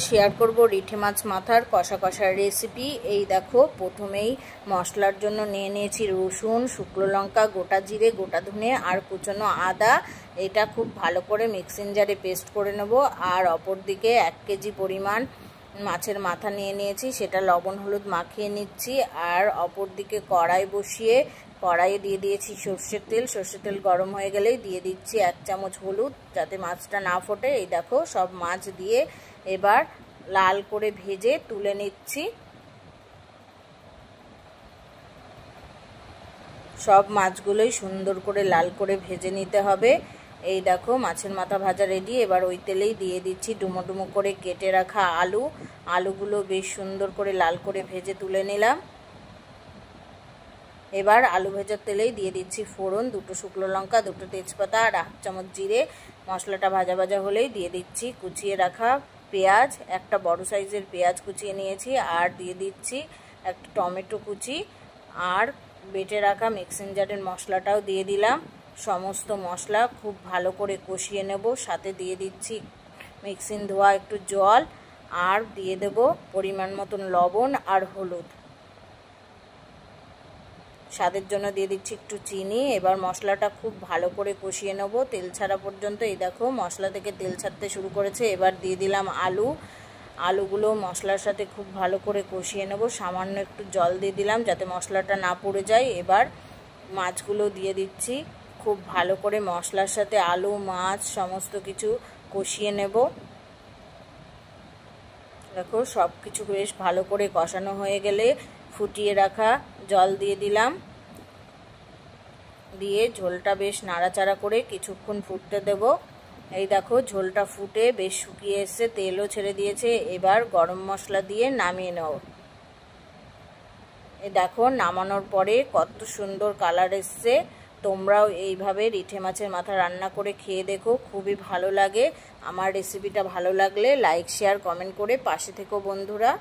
Share করব রিঠে মাছ মাথার কষা কষার রেসিপি। এই দেখো, প্রথমেই মশলার জন্য নিয়ে নিয়েছি রসুন, শুকনো লঙ্কা, গোটা জিরে, গোটা ধনে আর কুচনো আদা। এটা খুব ভালো করে মিক্সিং জারে পেস্ট করে নেব। আর অপর দিকে 1 কেজি পরিমাণ মাছের মাথা নিয়ে নিয়েছি, সেটা লবণ হলুদ মাখিয়ে নিচ্ছি। আর অপর দিকে কড়াই বসিয়ে কড়াইয়ে দিয়ে দিয়েছি সর্ষের তেল। সর্ষের তেল গরম হয়ে গেলেই দিয়ে দিচ্ছি 1 চামচ হলুদ, যাতে মাছটা না ফোটে। এই দেখো, সব মাছ দিয়ে এবার লাল করে ভেজে তুলে নিচ্ছি। সব মাছগুলোই সুন্দর করে লাল করে ভেজে নিতে হবে। এই দেখো, মাছের মাথা ভাজা রেডি। এবার ওই তেলেই দিয়ে দিচ্ছি ডুমো ডুমো করে কেটে রাখা আলুগুলো বেশ সুন্দর করে লাল করে ভেজে তুলে নিলাম। এবার আলু ভেজার তেলেই দিয়ে দিচ্ছি ফোড়ন, 2টো শুকনো লঙ্কা, 2টো তেজপাতা আর 1 চামচ জিরে। মশলাটা ভাজা ভাজা হলেই দিয়ে দিচ্ছি কুচিয়ে রাখা পেঁয়াজ, একটা বড় সাইজের পেঁয়াজ কুচিয়ে নিয়েছি। আর দিয়ে দিচ্ছি একটা টমেটো কুচি, আর বেটে রাখা মিক্সিং জারের মশলাটাও দিয়ে দিলাম। সমস্ত মশলা খুব ভালো করে কষিয়ে নেব। সাথে দিয়ে দিচ্ছি মিক্সিং ধোয়া একটু জল, আর দিয়ে দেব পরিমাণ মতন লবণ আর হলুদ। স্বাদের জন্য দিয়ে দিচ্ছি একটু চিনি। এবার মশলাটা খুব ভালো করে কষিয়ে নেব তেল ছাড়া পর্যন্ত। এই দেখো, মশলা থেকে তেল ছাড়তে শুরু করেছে। এবার দিয়ে দিলাম আলুগুলো মশলার সাথে খুব ভালো করে কষিয়ে নেব। সামান্য একটু জল দিয়ে দিলাম যাতে মশলাটা না পুড়ে যায়। এবার মাছগুলো দিয়ে দিচ্ছি। খুব ভালো করে মশলার সাথে আলু, মাছ সমস্ত কিছু কষিয়ে নেব। দেখো, সব কিছু বেশ ভালো করে কষানো হয়ে গেলে ফুটিয়ে রাখা জল দিয়ে দিলাম। দিয়ে ঝোলটা বেশ নাড়াচাড়া করে কিছুক্ষণ ফুটতে দেব। এই দেখো, ঝোলটা ফুটে বেশ শুকিয়ে এসছে, তেলও ছেড়ে দিয়েছে। এবার গরম মশলা দিয়ে নামিয়ে নাও। এই দেখো, নামানোর পরে কত সুন্দর কালার এসছে। তোমরাও এইভাবে রিঠে মাছের মাথা রান্না করে খেয়ে দেখো, খুবই ভালো লাগে। আমার রেসিপিটা ভালো লাগলে লাইক, শেয়ার, কমেন্ট করে পাশে থেকো বন্ধুরা।